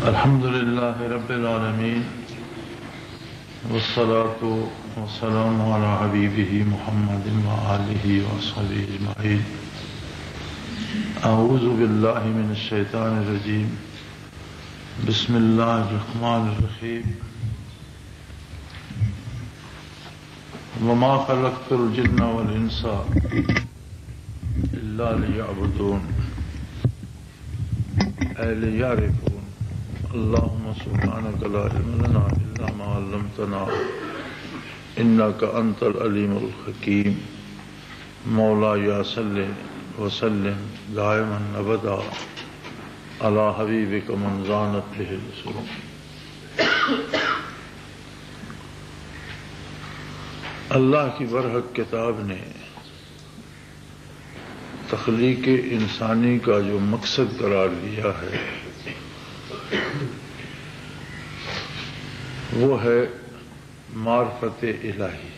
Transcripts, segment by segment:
الحمد لله رب العالمين والصلاة والسلام على حبيبه محمد وآله وصحبه أجمعين. أعوذ بالله من الشيطان الرجيم. بسم الله الرحمن الرحيم. وما خلقت الجن والإنس إلا ليعبدون أي ليعرفون. اللهم سبحانك لا علم لنا إلا ما علمتنا إنك أنت العليم الحكيم. مولاي صل وسلم دائما أبدا على حبيبك من زانت به الرسول. اللہ کی برحق کتاب نے تخلیق انسانی کا جو مقصد قرار دیا ہے وہ ہے معرفت الہی.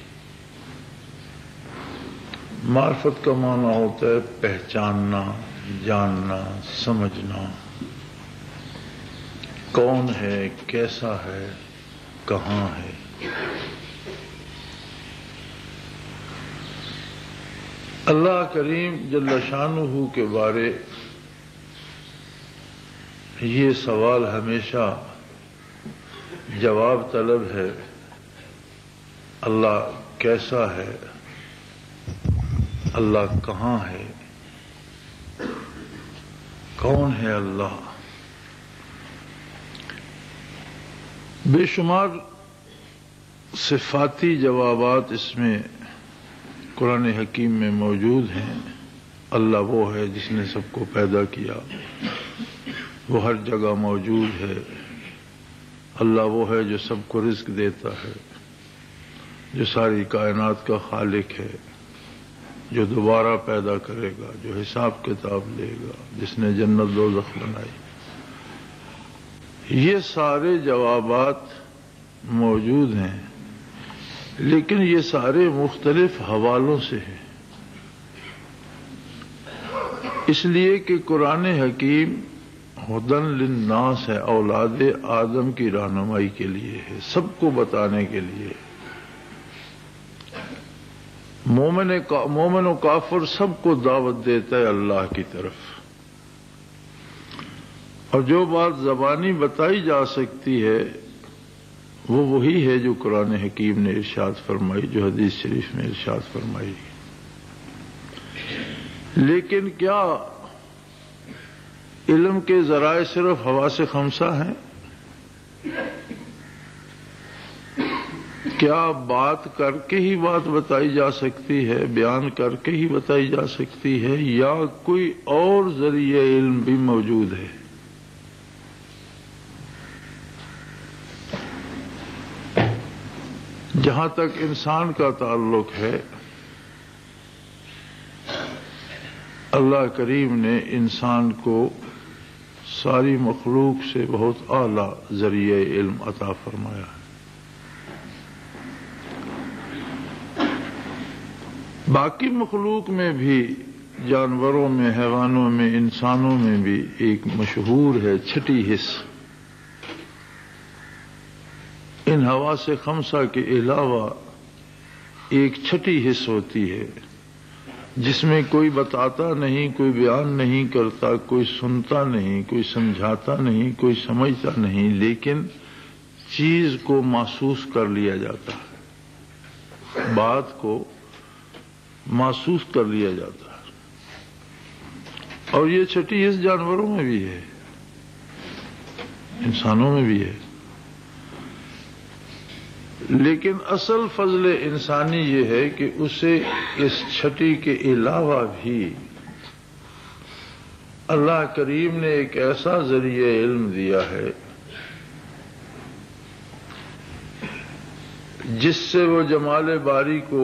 معرفت کا معنی ہوتا ہے پہچاننا، جاننا، سمجھنا. کون ہے، کیسا ہے، کہاں ہے. اللہ کریم جل شانہ کے بارے یہ سوال ہمیشہ جواب طلب ہے. اللہ کیسا ہے، اللہ کہاں ہے، کون ہے اللہ. بے شمار صفاتی جوابات اس میں قرآن حکیم میں موجود ہیں. اللہ وہ ہے جس نے سب کو پیدا کیا، وہ ہر جگہ موجود ہے. اللہ وہ ہے جو سب کو رزق دیتا ہے، جو ساری کائنات کا خالق ہے، جو دوبارہ پیدا کرے گا، جو حساب کتاب لے گا، جس نے جنت دوزخ بنائی. یہ سارے جوابات موجود ہیں، لیکن یہ سارے مختلف حوالوں سے ہیں. اس لیے کہ قرآن حکیم ہدن للناس ہے، اولاد آدم کی رہنمائی کے لیے ہے، سب کو بتانے کے لیے. مومن و کافر سب کو دعوت دیتا ہے اللہ کی طرف. اور جو بات زبانی بتائی جا سکتی ہے وہ وہی ہے جو قرآن حکیم نے ارشاد فرمائی، جو حدیث شریف میں ارشاد فرمائی. لیکن کیا علم کے ذرائع صرف حواس خمسہ ہیں؟ کیا بات کر کے ہی بات بتائی جا سکتی ہے، بیان کر کے ہی بتائی جا سکتی ہے، یا کوئی اور ذریعہ علم بھی موجود ہے؟ جہاں تک انسان کا تعلق ہے، اللہ کریم نے انسان کو ساری مخلوق سے بہت اعلیٰ ذریعہ علم عطا فرمایا ہے. باقی مخلوق میں بھی، جانوروں میں، حیوانوں میں، انسانوں میں بھی ایک مشہور ہے چھٹی حص. ان حواس خمسہ کے علاوہ ایک چھٹی حص ہوتی ہے جس میں کوئی بتاتا نہیں، کوئی بیان نہیں کرتا، کوئی سنتا نہیں، کوئی سمجھاتا نہیں، کوئی سمجھتا نہیں، لیکن چیز کو محسوس کر لیا جاتا ہے، بات کو محسوس کر لیا جاتا ہے. اور یہ چھٹی حص جانوروں میں بھی ہے، انسانوں میں بھی ہے. لیکن اصل فضل انسانی یہ ہے کہ اسے اس چھٹی کے علاوہ بھی اللہ کریم نے ایک ایسا ذریعہ علم دیا ہے جس سے وہ جمال باری کو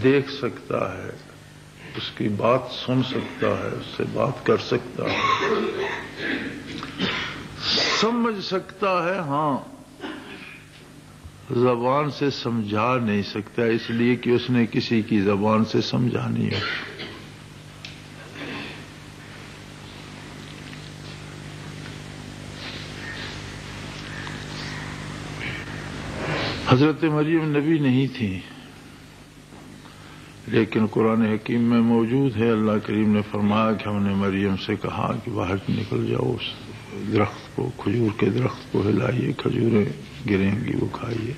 دیکھ سکتا ہے، اس کی بات سن سکتا ہے، اس سے بات کر سکتا ہے، سمجھ سکتا ہے. ہاں، زبان سے سمجھا نہیں سکتا، اس لیے کہ اس نے کسی کی زبان سے سمجھا نہیں ہے. حضرت مریم نبی نہیں تھی، لیکن قرآن حکیم میں موجود ہے، اللہ کریم نے فرمایا کہ ہم نے مریم سے کہا کہ باہر نکل جاؤ، اس درخت کو، کھجور کے درخت کو ہلائیے، کھجوریں گریں گی، وہ کھائیے۔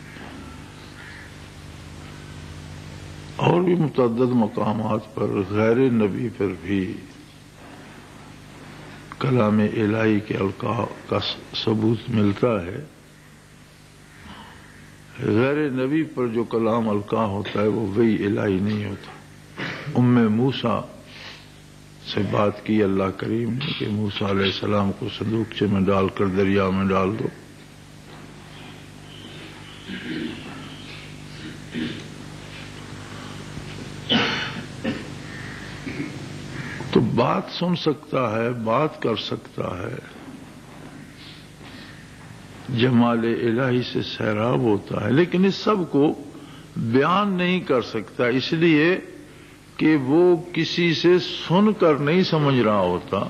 اور بھی متعدد مقامات پر غیر نبی پر بھی کلام الہی کے القاء کا ثبوت ملتا ہے۔ غیر نبی پر جو کلام القاء ہوتا ہے وہ وحی الہی نہیں ہوتا۔ موسیٰ سے بات کی اللہ کریم نے کہ موسیٰ علیہ السلام کو صندوقچے میں ڈال کر دریا میں ڈال دو، تو بات سن سکتا ہے، بات کر سکتا ہے، جمال الہی سے سیراب ہوتا ہے، لیکن اس سب کو بیان نہیں کر سکتا، اس لیے کہ وہ کسی سے سن کر نہیں سمجھ رہا ہوتا۔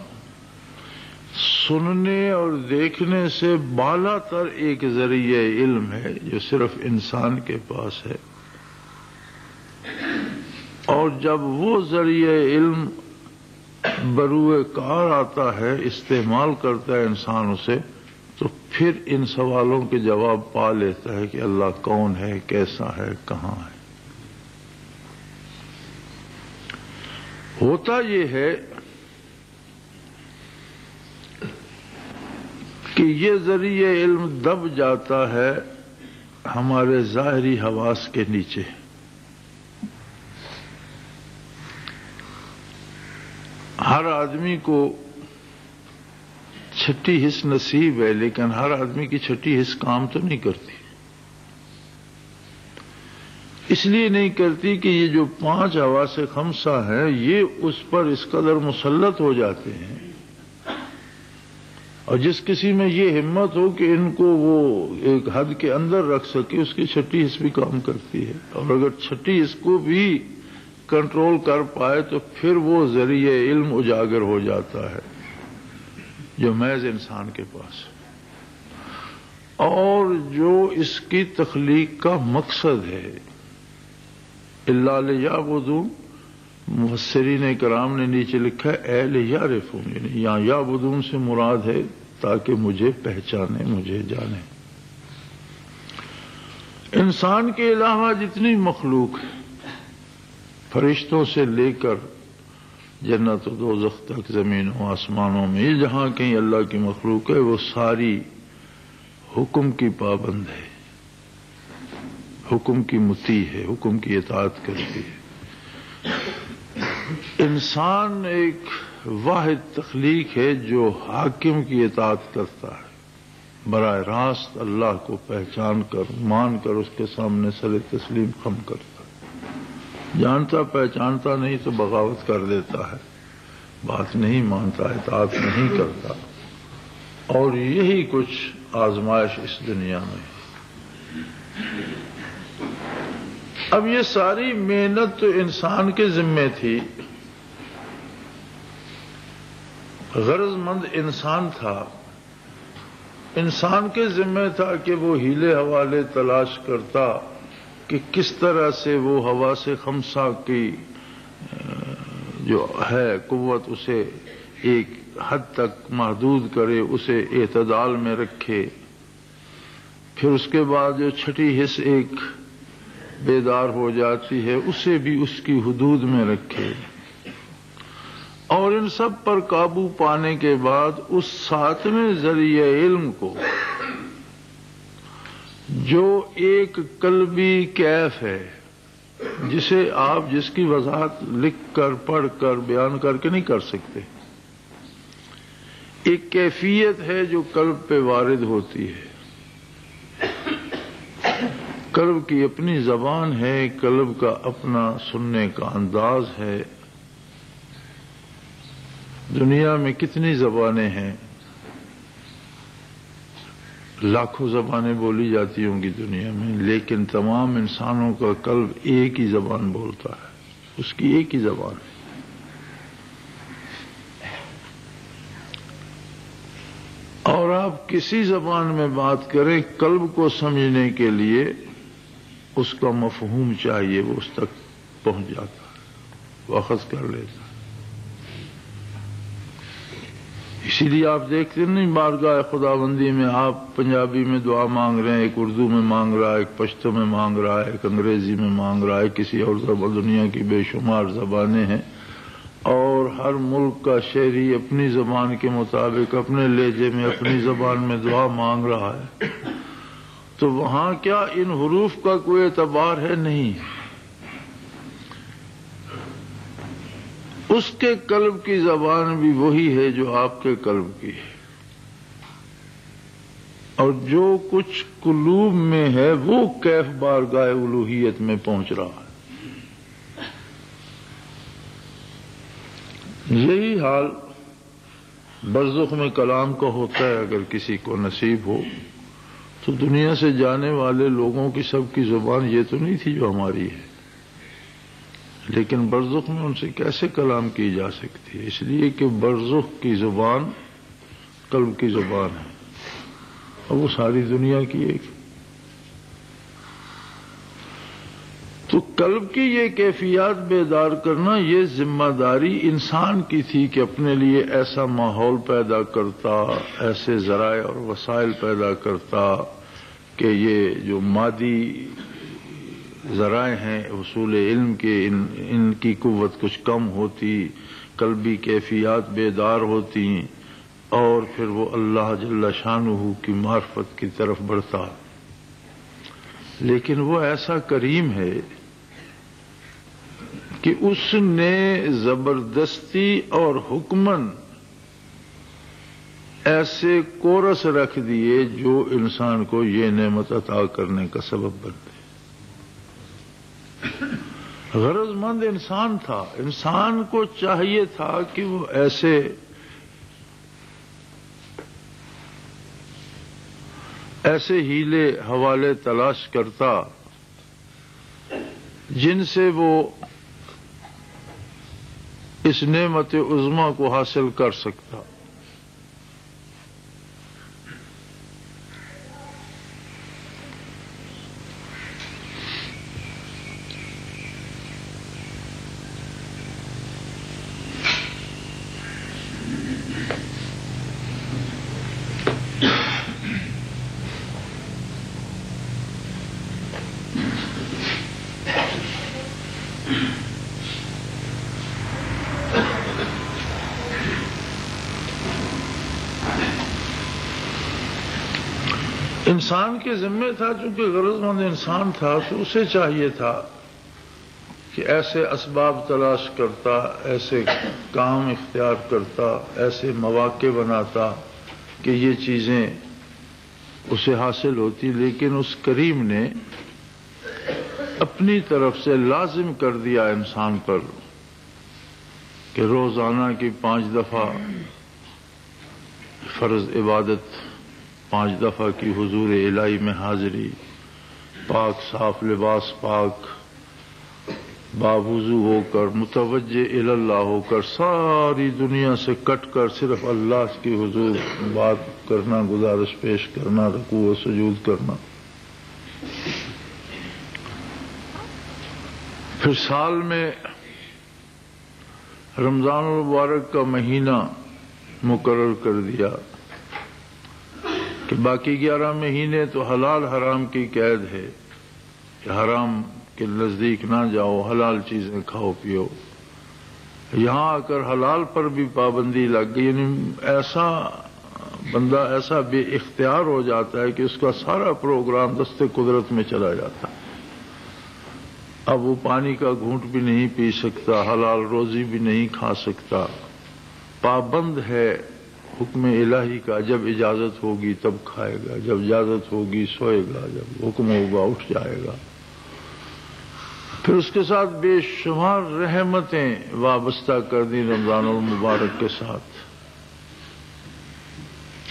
سننے اور دیکھنے سے بالا تر ایک ذریعہ علم ہے جو صرف انسان کے پاس ہے، اور جب وہ ذریعہ علم بروئے کار آتا ہے، استعمال کرتا ہے انسان اسے، تو پھر ان سوالوں کے جواب پا لیتا ہے کہ اللہ کون ہے، کیسا ہے، کہاں ہے۔ ہوتا یہ ہے کہ یہ ذریعہ علم دب جاتا ہے ہمارے ظاہری حواس کے نیچے۔ ہر آدمی کو چھٹی حس نصیب ہے، لیکن ہر آدمی کی چھٹی حس کام تو نہیں کرتی۔ اس لیے نہیں کرتی کہ یہ جو 5 حواس خمسہ ہیں یہ اس پر اس قدر مسلط ہو جاتے ہیں، اور جس کسی میں یہ ہمت ہو کہ ان کو وہ ایک حد کے اندر رکھ سکے، اس کی چھٹی حس بھی کام کرتی ہے، اور اگر چھٹی حس کو بھی کنٹرول کر پائے تو پھر وہ ذریعہ علم اجاگر ہو جاتا ہے جو محض انسان کے پاس ہے، اور جو اس کی تخلیق کا مقصد ہے۔ الا لیعبدون، مفسرین کرام نے نیچے لکھا ہے اے لیعرفون، یعنی یہاں یعبدون سے مراد ہے تاکہ مجھے پہچانے، مجھے جانے۔ انسان کے علاوہ جتنی مخلوق ہے، فرشتوں سے لے کر جنت و دوزخ تک، زمین و آسمانوں میں، یہ جہاں کہیں اللہ کی مخلوق ہے، وہ ساری حکم کی پابند ہے، حکم کی مطیع ہے، حکم کی اطاعت کرتی ہے۔ انسان ایک واحد تخلیق ہے جو حاکم کی اطاعت کرتا ہے، براہ راست اللہ کو پہچان کر، مان کر اس کے سامنے سر تسلیم خم کرتا ہے۔ جانتا پہچانتا نہیں تو بغاوت کر دیتا ہے، بات نہیں مانتا، اطاعت نہیں کرتا، اور یہی کچھ آزمائش اس دنیا میں ہے۔ اب یہ ساری محنت تو انسان کے ذمے تھی، غرض مند انسان تھا، انسان کے ذمے تھا کہ وہ ہیلے حوالے تلاش کرتا کہ کس طرح سے وہ حواس خمسہ کی جو ہے قوت اسے ایک حد تک محدود کرے، اسے اعتدال میں رکھے، پھر اس کے بعد جو چھٹی حس ایک بیدار ہو جاتی ہے اسے بھی اس کی حدود میں رکھے، اور ان سب پر قابو پانے کے بعد اس 7ویں ذریعہ علم کو، جو ایک قلبی کیف ہے، جسے آپ جس کی وضاحت لکھ کر، پڑھ کر، بیان کر کے نہیں کر سکتے، ایک کیفیت ہے جو قلب پہ وارد ہوتی ہے۔ قلب کی اپنی زبان ہے، قلب کا اپنا سننے کا انداز ہے۔ دنیا میں کتنی زبانیں ہیں، لاکھوں زبانیں بولی جاتی ہوں گی دنیا میں، لیکن تمام انسانوں کا قلب ایک ہی زبان بولتا ہے، اس کی ایک ہی زبان ہے۔ اور آپ کسی زبان میں بات کریں، قلب کو سمجھنے کے لیے اس کا مفہوم چاہیے وہ اس تک پہنچ جاتا ہے، وہ اخذ کر لیتا ہے۔ اسی لیے آپ دیکھتے نہیں بارگاہ خداوندی میں آپ پنجابی میں دعا مانگ رہے ہیں، ایک اردو میں مانگ رہا ہے، ایک پشتو میں مانگ رہا ہے، ایک انگریزی میں مانگ رہا ہے، کسی اور زبان، دنیا کی بے شمار زبانیں ہیں، اور ہر ملک کا شہری اپنی زبان کے مطابق اپنے لہجے میں اپنی زبان میں دعا مانگ رہا ہے، تو وہاں کیا ان حروف کا کوئی اعتبار ہے؟ نہیں۔ اس کے قلب کی زبان بھی وہی ہے جو آپ کے قلب کی ہے، اور جو کچھ قلوب میں ہے وہ کیف بارگاہ الوہیت میں پہنچ رہا ہے۔ یہی حال برزخ میں کلام کا ہوتا ہے۔ اگر کسی کو نصیب ہو تو دنیا سے جانے والے لوگوں کی سب کی زبان یہ تو نہیں تھی جو ہماری ہے، لیکن برزخ میں ان سے کیسے کلام کی جا سکتی ہے؟ اس لیے کہ برزخ کی زبان قلب کی زبان ہے، اور وہ ساری دنیا کی ایک۔ تو قلب کی یہ کیفیات بیدار کرنا، یہ ذمہ داری انسان کی تھی کہ اپنے لیے ایسا ماحول پیدا کرتا، ایسے ذرائع اور وسائل پیدا کرتا کہ یہ جو مادی ذرائع ہیں حصول علم کے، ان کی قوت کچھ کم ہوتی، قلبی کیفیات بیدار ہوتی، اور پھر وہ اللہ جل شانہ کی معرفت کی طرف بڑھتا۔ لیکن وہ ایسا کریم ہے کہ اس نے زبردستی اور حکمن ایسے کورس رکھ دیے جو انسان کو یہ نعمت عطا کرنے کا سبب بنتے۔ غرض مند انسان تھا، انسان کو چاہیے تھا کہ وہ ایسے ہیلے حوالے تلاش کرتا جن سے وہ اس نعمت عظمیٰ کو حاصل کر سکتا۔ انسان کے ذمے تھا، چونکہ غرض مند انسان تھا تو اسے چاہیے تھا کہ ایسے اسباب تلاش کرتا، ایسے کام اختیار کرتا، ایسے مواقع بناتا کہ یہ چیزیں اسے حاصل ہوتی۔ لیکن اس کریم نے اپنی طرف سے لازم کر دیا انسان پر کہ روزانہ کی 5 دفعہ فرض عبادت، 5 دفعہ کی حضور الہی میں حاضری، پاک صاف لباس پاک، باوضو ہو کر، متوجہ اللہ ہو کر، ساری دنیا سے کٹ کر صرف اللہ کی حضور بات کرنا، گزارش پیش کرنا، رکوع و سجود کرنا۔ پھر سال میں رمضان المبارک کا مہینہ مقرر کر دیا کہ باقی 11 مہینے تو حلال حرام کی قید ہے کہ حرام کے نزدیک نہ جاؤ، حلال چیزیں کھاؤ پیو۔ یہاں آ کر حلال پر بھی پابندی لگ گئی، یعنی ایسا بندہ ایسا بے اختیار ہو جاتا ہے کہ اس کا سارا پروگرام دست قدرت میں چلا جاتا ہے۔ اب وہ پانی کا گھونٹ بھی نہیں پی سکتا، حلال روزی بھی نہیں کھا سکتا، پابند ہے حکم الہی کا۔ جب اجازت ہوگی تب کھائے گا، جب اجازت ہوگی سوئے گا، جب حکم ہوگا اٹھ جائے گا۔ پھر اس کے ساتھ بے شمار رحمتیں وابستہ کر دی رمضان المبارک کے ساتھ،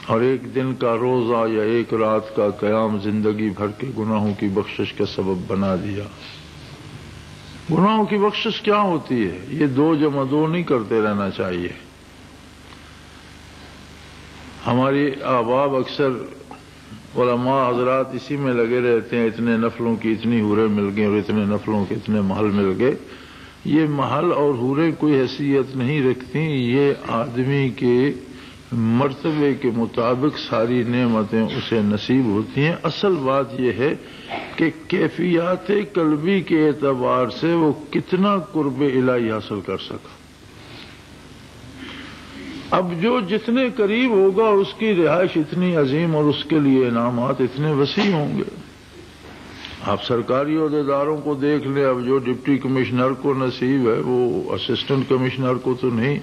اور ایک دن کا روزہ یا ایک رات کا قیام زندگی بھر کے گناہوں کی بخشش کا سبب بنا دیا۔ گناہوں کی بخشش کیا ہوتی ہے؟ یہ 2 جمع 2 نہیں کرتے رہنا چاہیے۔ ہماری احباب اکثر علماء حضرات اسی میں لگے رہتے ہیں، اتنے نفلوں کی اتنی حوریں مل گئیں اور اتنے نفلوں کے اتنے محل مل گئے. یہ محل اور حوریں کوئی حیثیت نہیں رکھتی، یہ آدمی کے مرتبے کے مطابق ساری نعمتیں اسے نصیب ہوتی ہیں. اصل بات یہ ہے کہ کیفیات قلبی کے اعتبار سے وہ کتنا قرب الہی حاصل کر سکا. اب جو جتنے قریب ہوگا اس کی رہائش اتنی عظیم اور اس کے لیے انعامات اتنے وسیع ہوں گے. آپ سرکاری عہدیداروں کو دیکھ لیں، اب جو ڈپٹی کمشنر کو نصیب ہے وہ اسسٹنٹ کمشنر کو تو نہیں،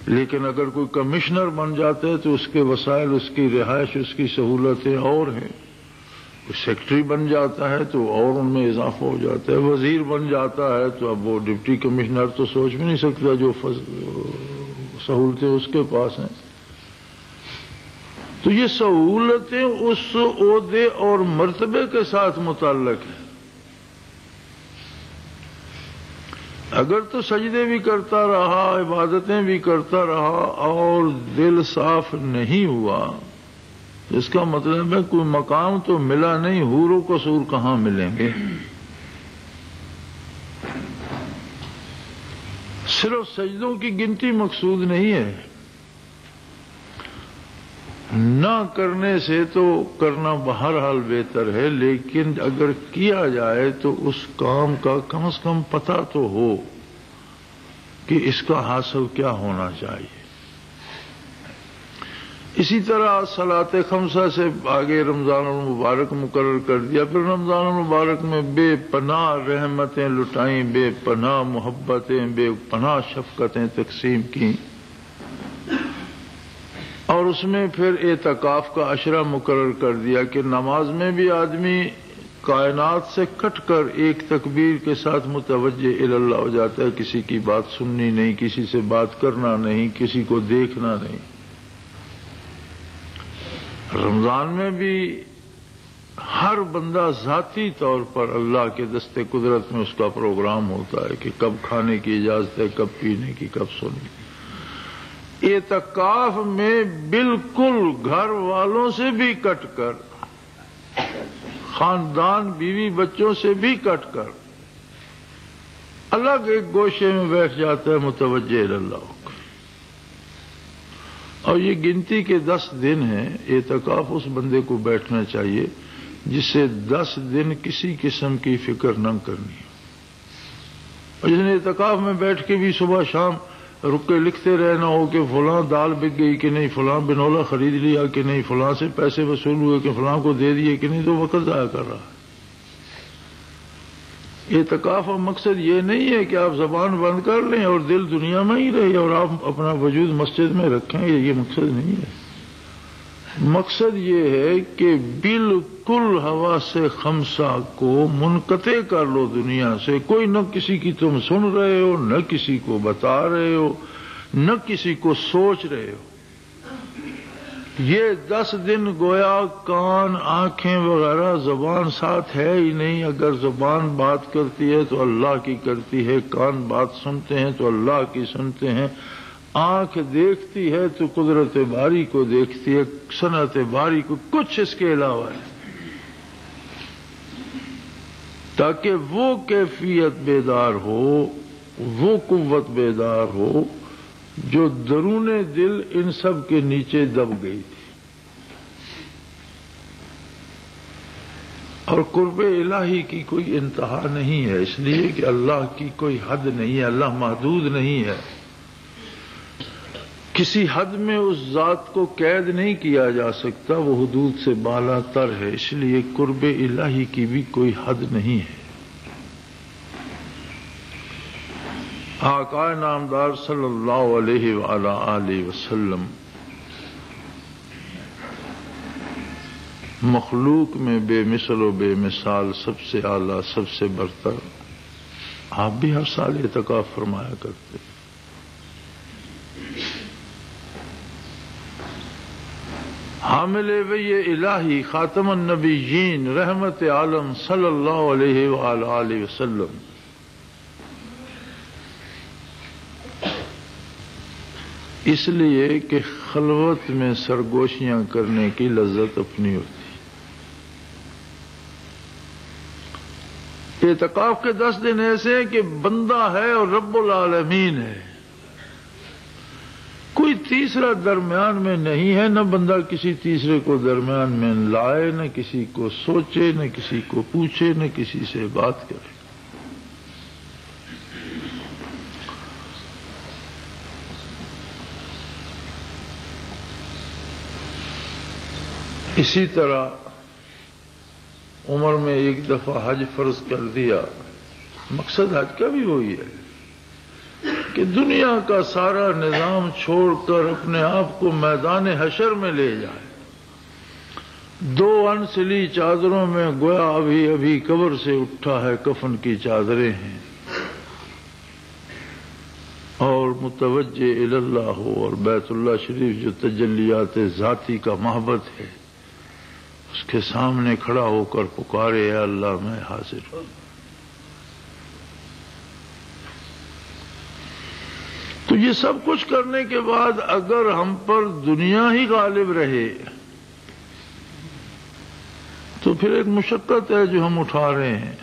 لیکن اگر کوئی کمشنر بن جاتا ہے تو اس کے وسائل، اس کی رہائش، اس کی سہولتیں اور ہیں. کوئی سیکٹری بن جاتا ہے تو اور ان میں اضافہ ہو جاتا ہے. وزیر بن جاتا ہے تو اب وہ ڈپٹی کمشنر تو سوچ بھی نہیں سکتا جو سہولتیں اس کے پاس ہیں. تو یہ سہولتیں اس عہدے اور مرتبے کے ساتھ متعلق ہیں. اگر تو سجدے بھی کرتا رہا، عبادتیں بھی کرتا رہا اور دل صاف نہیں ہوا، اس کا مطلب ہے کوئی مقام تو ملا نہیں. حور و قصور کہاں ملیں گے؟ صرف سجدوں کی گنتی مقصود نہیں ہے. نہ کرنے سے تو کرنا بہرحال بہتر ہے، لیکن اگر کیا جائے تو اس کام کا کم از کم پتہ تو ہو کہ اس کا حاصل کیا ہونا چاہیے. اسی طرح صلاۃ خمسہ سے آگے رمضان المبارک مقرر کر دیا. پھر رمضان المبارک میں بے پناہ رحمتیں لٹائیں، بے پناہ محبتیں، بے پناہ شفقتیں تقسیم کیں، اور اس میں پھر اعتکاف کا عشرہ مقرر کر دیا کہ نماز میں بھی آدمی کائنات سے کٹ کر ایک تکبیر کے ساتھ متوجہ اللہ ہو جاتا ہے. کسی کی بات سننی نہیں، کسی سے بات کرنا نہیں، کسی کو دیکھنا نہیں. رمضان میں بھی ہر بندہ ذاتی طور پر اللہ کے دستے قدرت میں اس کا پروگرام ہوتا ہے کہ کب کھانے کی اجازت ہے، کب پینے کی، کب سونے کی. اعتکاف میں بالکل گھر والوں سے بھی کٹ کر، خاندان بیوی بچوں سے بھی کٹ کر الگ ایک گوشے میں بیٹھ جاتا ہے متوجہ اللہ. اور یہ گنتی کے 10 دن ہیں. اعتکاف اس بندے کو بیٹھنا چاہیے جس سے 10 دن کسی قسم کی فکر نہ کرنی. اور جس نے اعتکاف میں بیٹھ کے بھی صبح شام رک کے لکھتے رہنا ہو کہ فلاں دال بک گئی کہ نہیں، فلاں بنولا خرید لیا کہ نہیں، فلاں سے پیسے وصول ہوئے کہ فلاں کو دے دیے کہ نہیں، تو وقت ضائع کر رہا ہے. اعتکاف کا مقصد یہ نہیں ہے کہ آپ زبان بند کر لیں اور دل دنیا میں ہی رہے اور آپ اپنا وجود مسجد میں رکھیں. یہ مقصد نہیں ہے. مقصد یہ ہے کہ بالکل حواس خمسہ کو منقطع کر لو دنیا سے. کوئی نہ کسی کی تم سن رہے ہو، نہ کسی کو بتا رہے ہو، نہ کسی کو سوچ رہے ہو. یہ 10 دن گویا کان، آنکھیں وغیرہ، زبان ساتھ ہے ہی نہیں. اگر زبان بات کرتی ہے تو اللہ کی کرتی ہے، کان بات سنتے ہیں تو اللہ کی سنتے ہیں، آنکھ دیکھتی ہے تو قدرت باری کو دیکھتی ہے، صنعت باری کو. کچھ اس کے علاوہ ہے تاکہ وہ کیفیت بیدار ہو، وہ قوت بیدار ہو جو درون دل ان سب کے نیچے دب گئی تھی. اور قرب الہی کی کوئی انتہا نہیں ہے، اس لیے کہ اللہ کی کوئی حد نہیں ہے، اللہ محدود نہیں ہے. کسی حد میں اس ذات کو قید نہیں کیا جا سکتا، وہ حدود سے بالا تر ہے. اس لیے قرب الہی کی بھی کوئی حد نہیں ہے. آقا نامدار صلی اللہ علیہ وآلہ آلہ وسلم مخلوق میں بے مثل و بے مثال، سب سے اعلیٰ، سب سے برتر. آپ بھی ہر سال اعتکاف فرمایا کرتے. حامل وحی الہی خاتم النبیین رحمت عالم صلی اللہ علیہ وآلہ آلہ وسلم اس لیے کہ خلوت میں سرگوشیاں کرنے کی لذت اپنی ہوتی. اعتکاف کے 10 دن ایسے ہیں کہ بندہ ہے اور رب العالمین ہے، کوئی تیسرا درمیان میں نہیں ہے، نہ بندہ کسی تیسرے کو درمیان میں لائے، نہ کسی کو سوچے، نہ کسی کو پوچھے، نہ کسی سے بات کرے۔ اسی طرح عمر میں ایک دفعہ حج فرض کر دیا، مقصد حج کا بھی وہی ہے کہ دنیا کا سارا نظام چھوڑ کر اپنے آپ کو میدان حشر میں لے جائے۔ 2 انسلی چادروں میں گویا ابھی ابھی قبر سے اٹھا ہے، کفن کی چادریں ہیں، اور متوجہ اللہ ہو، اور بیت اللہ شریف جو تجلیات ذاتی کا معبد ہے اس کے سامنے کھڑا ہو کر پکارے، اے اللہ میں حاضر ہوں۔ تو یہ سب کچھ کرنے کے بعد اگر ہم پر دنیا ہی غالب رہے تو پھر ایک مشقت ہے جو ہم اٹھا رہے ہیں۔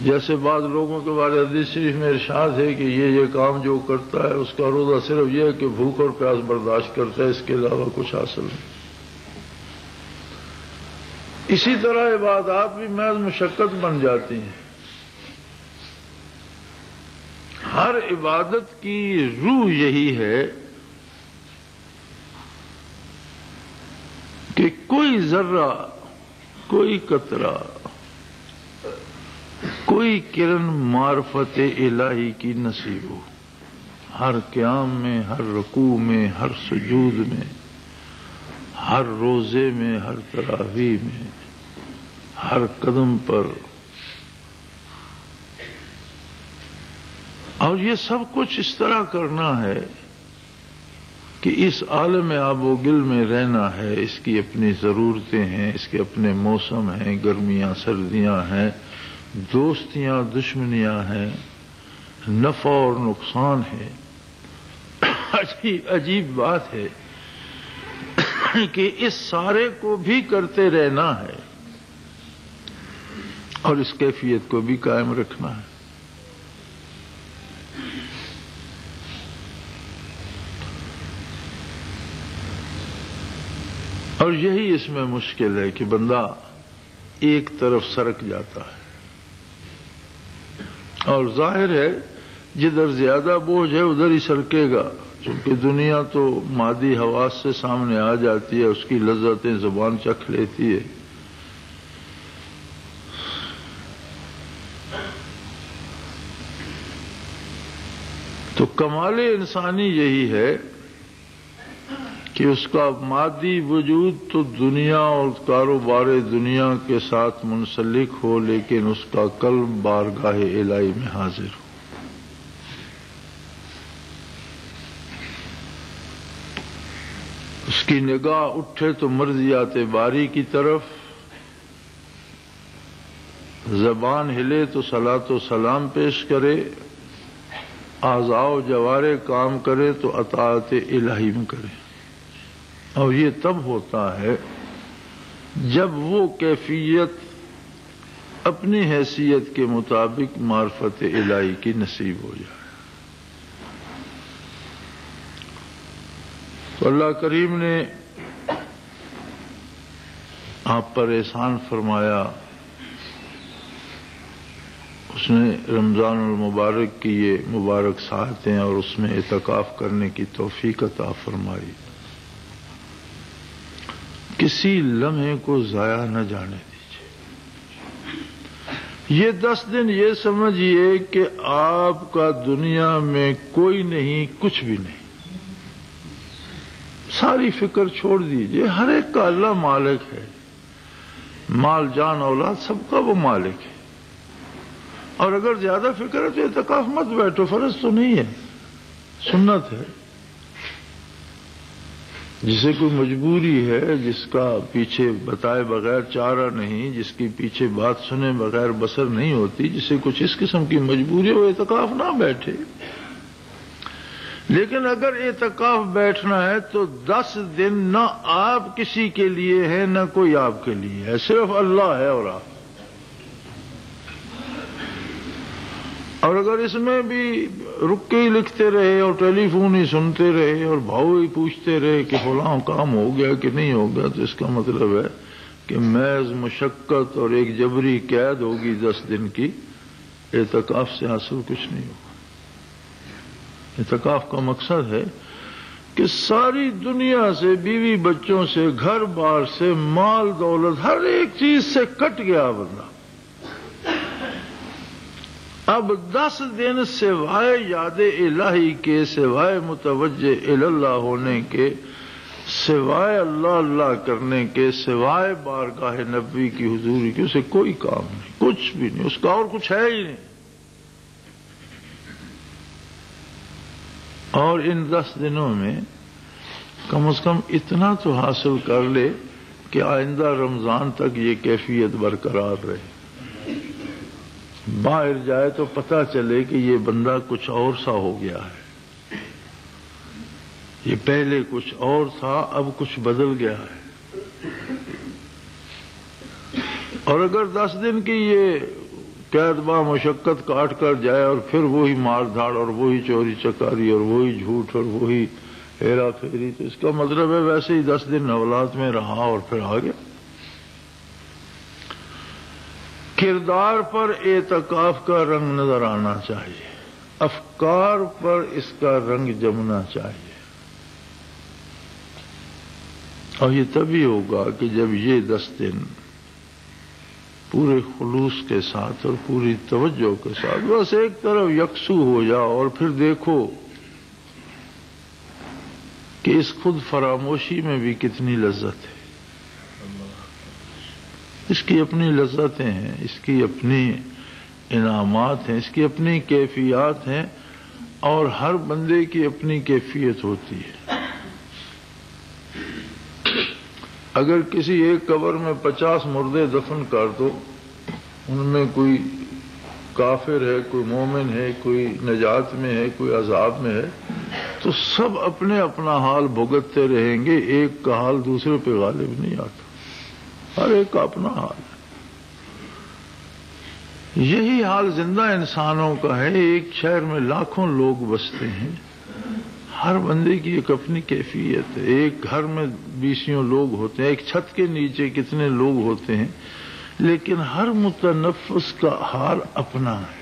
جیسے بعض لوگوں کے بارے حدیث شریف میں ارشاد ہے کہ یہ کام جو کرتا ہے اس کا روزہ صرف یہ ہے کہ بھوک اور پیاس برداشت کرتا ہے، اس کے علاوہ کچھ حاصل نہیں۔ اسی طرح عبادات بھی محض مشقت بن جاتی ہیں۔ ہر عبادت کی روح یہی ہے کہ کوئی ذرہ، کوئی قطرہ، کوئی کرن معرفت الہی کی نصیب ہو، ہر قیام میں، ہر رکوع میں، ہر سجود میں، ہر روزے میں، ہر تراویح میں، ہر قدم پر۔ اور یہ سب کچھ اس طرح کرنا ہے کہ اس عالم آب و گل میں رہنا ہے، اس کی اپنی ضرورتیں ہیں، اس کے اپنے موسم ہیں، گرمیاں سردیاں ہیں، دوستیاں دشمنیاں ہیں، نفع اور نقصان ہے۔ عجیب بات ہے کہ اس سارے کو بھی کرتے رہنا ہے اور اس کیفیت کو بھی قائم رکھنا ہے۔ اور یہی اس میں مشکل ہے کہ بندہ ایک طرف سرک جاتا ہے، اور ظاہر ہے جدھر زیادہ بوجھ ہے ادھر ہی سرکے گا، چونکہ دنیا تو مادی حواس سے سامنے آ جاتی ہے، اس کی لذتیں زبان چکھ لیتی ہے۔ تو کمال انسانی یہی ہے کہ اس کا مادی وجود تو دنیا اور کاروبار دنیا کے ساتھ منسلک ہو، لیکن اس کا قلب بارگاہ الہی میں حاضر ہو۔ اس کی نگاہ اٹھے تو مرضیات باری کی طرف، زبان ہلے تو صلاۃ و سلام پیش کرے، اعضاء و جوارے کام کرے تو اطاعت الہی میں کرے۔ اور یہ تب ہوتا ہے جب وہ کیفیت اپنی حیثیت کے مطابق معرفت الہی کی نصیب ہو جائے۔ تو اللہ کریم نے آپ پر احسان فرمایا، اس نے رمضان المبارک کی یہ مبارک ساعتیں اور اس میں اعتکاف کرنے کی توفیق عطا فرمائی۔ کسی لمحے کو ضائع نہ جانے دیجیے۔ یہ 10 دن یہ سمجھیے کہ آپ کا دنیا میں کوئی نہیں، کچھ بھی نہیں، ساری فکر چھوڑ دیجیے۔ ہر ایک کا اللہ مالک ہے، مال جان اولاد سب کا وہ مالک ہے۔ اور اگر زیادہ فکر ہے تو اعتکاف مت بیٹھو، فرض تو نہیں ہے، سنت ہے۔ جسے کوئی مجبوری ہے، جس کا پیچھے بتائے بغیر چارہ نہیں، جس کی پیچھے بات سنے بغیر بسر نہیں ہوتی، جسے کچھ اس قسم کی مجبوری ہو، اعتکاف نہ بیٹھے۔ لیکن اگر اعتکاف بیٹھنا ہے تو 10 دن نہ آپ کسی کے لیے ہے نہ کوئی آپ کے لیے ہے، صرف اللہ ہے اور آپ۔ اور اگر اس میں بھی رک کے ہی لکھتے رہے اور ٹیلی فون ہی سنتے رہے اور بھاؤ ہی پوچھتے رہے کہ فلاں کام ہو گیا کہ نہیں ہو گیا، تو اس کا مطلب ہے کہ محض مشقت اور ایک جبری قید ہوگی 10 دن کی، اعتکاف سے حاصل کچھ نہیں ہوگا۔ اعتکاف کا مقصد ہے کہ ساری دنیا سے، بیوی بچوں سے، گھر بار سے، مال دولت، ہر ایک چیز سے کٹ گیا بندہ۔ اب 10 دن سوائے یاد الہی کے، سوائے متوجہ اللہ ہونے کے، سوائے اللہ اللہ کرنے کے، سوائے بارگاہ نبی کی حضوری کی، اسے کوئی کام نہیں، کچھ بھی نہیں، اس کا اور کچھ ہے ہی نہیں۔ اور ان 10 دنوں میں کم از کم اتنا تو حاصل کر لے کہ آئندہ رمضان تک یہ کیفیت برقرار رہے، باہر جائے تو پتہ چلے کہ یہ بندہ کچھ اور سا ہو گیا ہے، یہ پہلے کچھ اور تھا اب کچھ بدل گیا ہے۔ اور اگر 10 دن کی یہ قید با مشقت کاٹ کر جائے اور پھر وہی مار دھاڑ اور وہی چوری چکاری اور وہی جھوٹ اور وہی ہیرا پھیری، تو اس کا مطلب ہے ویسے ہی 10 دن اولاد میں رہا اور پھر آ گیا۔ کردار پر اعتکاف کا رنگ نظر آنا چاہیے، افکار پر اس کا رنگ جمنا چاہیے، اور یہ تبھی ہوگا کہ جب یہ 10 دن پورے خلوص کے ساتھ اور پوری توجہ کے ساتھ بس ایک طرف یکسو ہو جاؤ، اور پھر دیکھو کہ اس خود فراموشی میں بھی کتنی لذت ہے۔ اس کی اپنی لذتیں ہیں، اس کی اپنی انعامات ہیں، اس کی اپنی کیفیات ہیں، اور ہر بندے کی اپنی کیفیت ہوتی ہے۔ اگر کسی ایک قبر میں 50 مردے دفن کر دو، ان میں کوئی کافر ہے، کوئی مومن ہے، کوئی نجات میں ہے، کوئی عذاب میں ہے، تو سب اپنے اپنا حال بھگتتے رہیں گے، ایک کا حال دوسرے پہ غالب نہیں آتا، ہر ایک کا اپنا حال ہے۔ یہی حال زندہ انسانوں کا ہے۔ ایک شہر میں لاکھوں لوگ بستے ہیں، ہر بندے کی ایک اپنی کیفیت ہے۔ ایک گھر میں 20 لوگ ہوتے ہیں، ایک چھت کے نیچے کتنے لوگ ہوتے ہیں، لیکن ہر متنفس کا حال اپنا ہے۔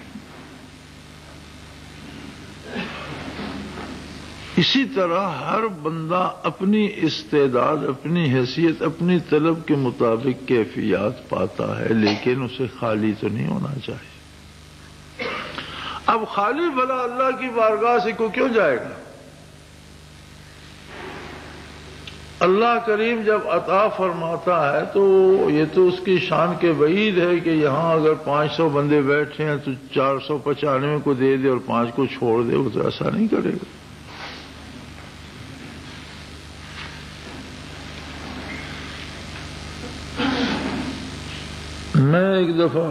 اسی طرح ہر بندہ اپنی استعداد، اپنی حیثیت، اپنی طلب کے مطابق کیفیات پاتا ہے، لیکن اسے خالی تو نہیں ہونا چاہیے۔ اب خالی بھلا اللہ کی بارگاہ سے کو کیوں جائے گا؟ اللہ کریم جب عطا فرماتا ہے تو یہ تو اس کی شان کے بعید ہے کہ یہاں اگر 500 بندے بیٹھے ہیں تو 495 کو دے دے اور 5 کو چھوڑ دے، وہ تو ایسا نہیں کرے گا۔ میں ایک دفعہ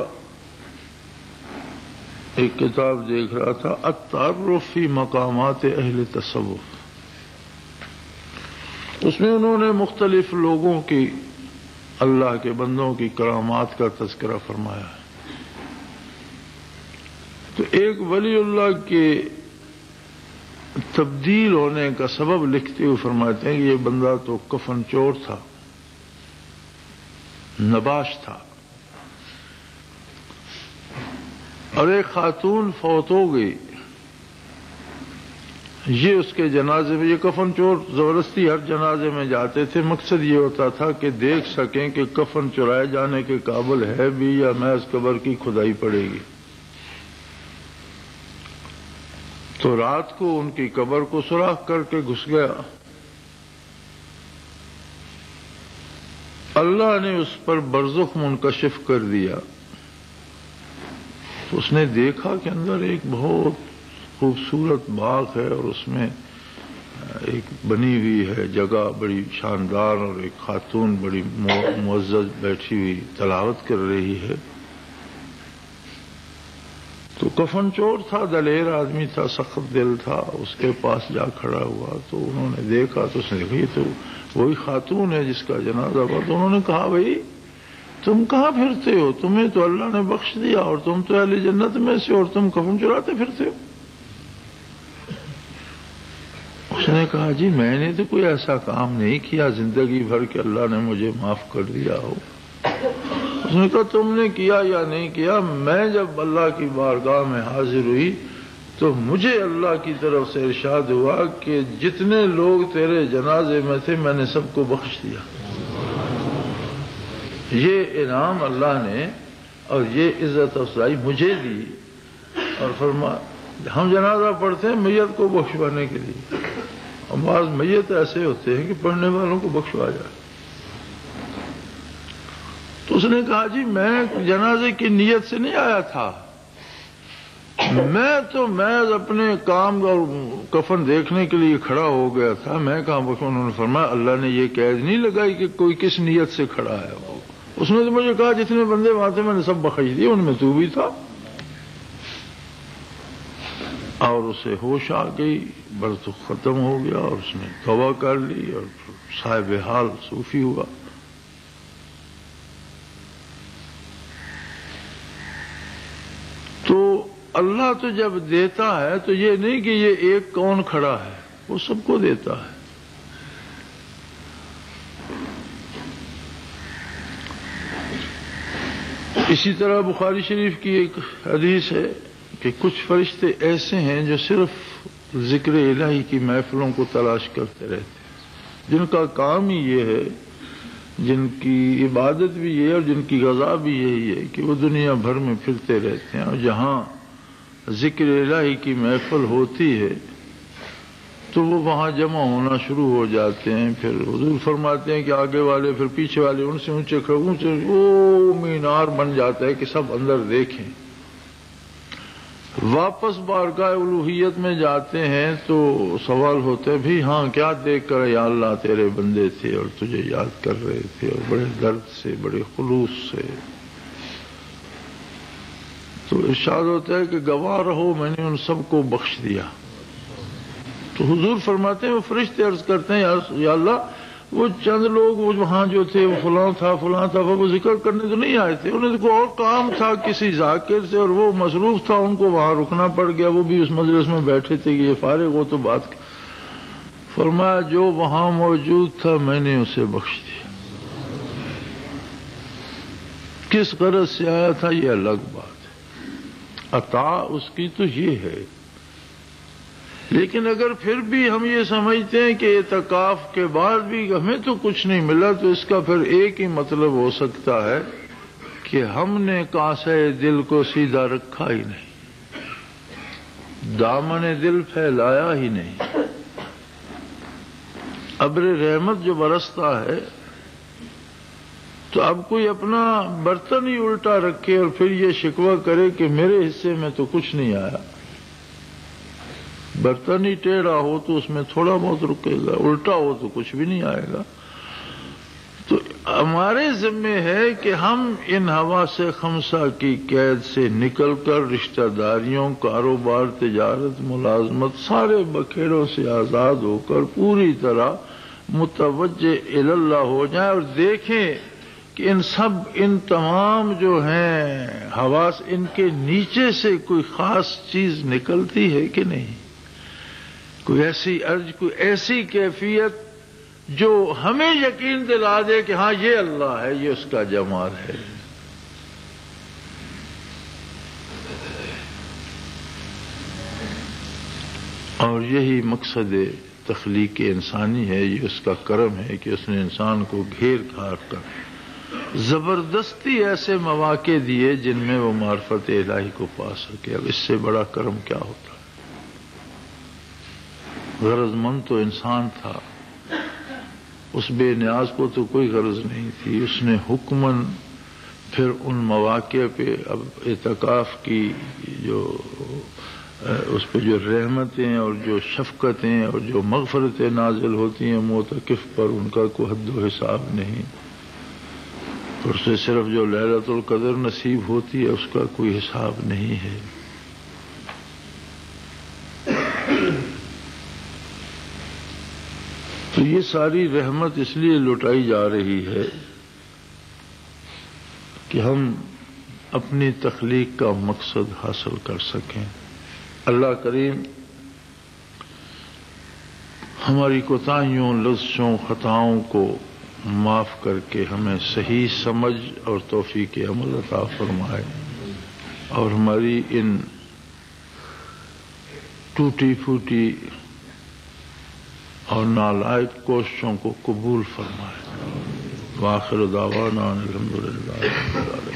ایک کتاب دیکھ رہا تھا، التعرف فی مقامات اہل تصوف، اس میں انہوں نے مختلف لوگوں کی، اللہ کے بندوں کی کرامات کا تذکرہ فرمایا ہے۔ تو ایک ولی اللہ کے تبدیل ہونے کا سبب لکھتے ہوئے فرماتے ہیں کہ یہ بندہ تو کفن چور تھا، نباش تھا، اور ایک خاتون فوت ہو گئی، یہ اس کے جنازے میں، یہ کفن چور زبردستی ہر جنازے میں جاتے تھے، مقصد یہ ہوتا تھا کہ دیکھ سکیں کہ کفن چرائے جانے کے قابل ہے بھی یا محض قبر کی کھدائی پڑے گی۔ تو رات کو ان کی قبر کو سوراخ کر کے گھس گیا، اللہ نے اس پر برزخ منکشف کر دیا، تو اس نے دیکھا کہ اندر ایک بہت خوبصورت باغ ہے، اور اس میں ایک بنی ہوئی ہے جگہ بڑی شاندار، اور ایک خاتون بڑی معزز بیٹھی ہوئی تلاوت کر رہی ہے۔ تو کفن چور تھا، دلیر آدمی تھا، سخت دل تھا، اس کے پاس جا کھڑا ہوا، تو انہوں نے دیکھا، تو اس نے دیکھا یہ تو وہی خاتون ہے جس کا جنازہ ہوا۔ تو انہوں نے کہا بھائی تم کہاں پھرتے ہو؟ تمہیں تو اللہ نے بخش دیا اور تم تو اہل جنت میں سے، اور تم کفن چراتے پھرتے ہو۔ اس نے کہا جی میں نے تو کوئی ایسا کام نہیں کیا زندگی بھر کہ اللہ نے مجھے معاف کر دیا ہو۔ اس نے کہا تم نے کیا یا نہیں کیا، میں جب اللہ کی بارگاہ میں حاضر ہوئی تو مجھے اللہ کی طرف سے ارشاد ہوا کہ جتنے لوگ تیرے جنازے میں تھے میں نے سب کو بخش دیا۔ یہ انعام اللہ نے اور یہ عزت افزائی مجھے دی، اور ہم جنازہ پڑھتے ہیں میت کو بخشوانے کے لیے، اور بعض میت ایسے ہوتے ہیں کہ پڑھنے والوں کو بخشوا جائے۔ تو اس نے کہا جی میں جنازے کی نیت سے نہیں آیا تھا، میں تو محض اپنے کام اور کفن دیکھنے کے لیے کھڑا ہو گیا تھا، میں کہاں بخشوں۔ انہوں نے فرمایا اللہ نے یہ قید نہیں لگائی کہ کوئی کس نیت سے کھڑا ہے وہ۔ اس نے تو مجھے کہا جتنے بندے وہاں تھے میں نے سب بخش دیے، ان میں تو بھی تھا۔ اور اسے ہوش آ گئی، برت ختم ہو گیا، اور اس نے توبہ کر لی اور صاحب حال صوفی ہوا۔ تو اللہ تو جب دیتا ہے تو یہ نہیں کہ یہ ایک کون کھڑا ہے، وہ سب کو دیتا ہے۔ اسی طرح بخاری شریف کی ایک حدیث ہے کہ کچھ فرشتے ایسے ہیں جو صرف ذکر الہی کی محفلوں کو تلاش کرتے رہتے ہیں، جن کا کام ہی یہ ہے، جن کی عبادت بھی یہ ہے اور جن کی غذا بھی یہی ہے کہ وہ دنیا بھر میں پھرتے رہتے ہیں، اور جہاں ذکر الہی کی محفل ہوتی ہے تو وہ وہاں جمع ہونا شروع ہو جاتے ہیں۔ پھر حضور فرماتے ہیں کہ آگے والے پھر پیچھے والے ان سے اونچے اونچے وہ مینار بن جاتا ہے کہ سب اندر دیکھیں۔ واپس بارگاہ الوہیت میں جاتے ہیں تو سوال ہوتا ہے بھی ہاں کیا دیکھ کر یا اللہ تیرے بندے تھے اور تجھے یاد کر رہے تھے، اور بڑے درد سے بڑے خلوص سے۔ تو ارشاد ہوتا ہے کہ گواہ رہو میں نے ان سب کو بخش دیا۔ تو حضور فرماتے ہیں وہ فرشتے عرض کرتے ہیں یا اللہ وہ چند لوگ وہاں جو تھے وہ فلاں تھا وہ ذکر کرنے تو نہیں آئے تھے، انہیں تو اور کام تھا کسی ذاکر سے اور وہ مصروف تھا، ان کو وہاں رکنا پڑ گیا، وہ بھی اس مجلس میں بیٹھے تھے کہ یہ فارغ ہو تو بات۔ فرمایا جو وہاں موجود تھا میں نے اسے بخش دیا، کس غرض سے آیا تھا یہ الگ بات ہے، عطا اس کی تو یہ ہے۔ لیکن اگر پھر بھی ہم یہ سمجھتے ہیں کہ اعتکاف کے بعد بھی ہمیں تو کچھ نہیں ملا، تو اس کا پھر ایک ہی مطلب ہو سکتا ہے کہ ہم نے کاسے دل کو سیدھا رکھا ہی نہیں، دامن دل پھیلایا ہی نہیں۔ ابر رحمت جو برستا ہے تو اب کوئی اپنا برتن ہی الٹا رکھے اور پھر یہ شکوہ کرے کہ میرے حصے میں تو کچھ نہیں آیا۔ برتن ہی ٹیڑھا ہو تو اس میں تھوڑا بہت رکے گا، الٹا ہو تو کچھ بھی نہیں آئے گا۔ تو ہمارے ذمے ہے کہ ہم ان حواس خمسہ کی قید سے نکل کر رشتہ داریوں، کاروبار، تجارت، ملازمت سارے بکھیڑوں سے آزاد ہو کر پوری طرح متوجہ الی اللہ ہو جائیں، اور دیکھیں کہ ان تمام جو ہیں حواس، ان کے نیچے سے کوئی خاص چیز نکلتی ہے کہ نہیں، کوئی ایسی ارج، کوئی ایسی کیفیت جو ہمیں یقین دلا دے کہ ہاں یہ اللہ ہے، یہ اس کا جمال ہے۔ اور یہی مقصد تخلیق انسانی ہے، یہ اس کا کرم ہے کہ اس نے انسان کو گھیر گھار کر زبردستی ایسے مواقع دیے جن میں وہ معرفت الہی کو پا سکے۔ اب اس سے بڑا کرم کیا ہوتا ہے؟ غرض مند تو انسان تھا، اس بے نیاز کو تو کوئی غرض نہیں تھی، اس نے حکماً پھر ان مواقع پہ اب اعتکاف کی جو اس پہ جو رحمتیں اور جو شفقتیں اور جو مغفرتیں نازل ہوتی ہیں معتکف پر، ان کا کوئی حد و حساب نہیں، اور اس سے صرف جو لیلۃ القدر نصیب ہوتی ہے اس کا کوئی حساب نہیں ہے۔ تو یہ ساری رحمت اس لیے لٹائی جا رہی ہے کہ ہم اپنی تخلیق کا مقصد حاصل کر سکیں۔ اللہ کریم ہماری کوتاہیوں، لغزشوں، خطاؤں کو معاف کر کے ہمیں صحیح سمجھ اور توفیق عمل عطا فرمائے، اور ہماری ان ٹوٹی پھوٹی اور نالائق کوششوں کو قبول فرمائے۔ وآخر دعوانا الحمدللہ رب العالمین۔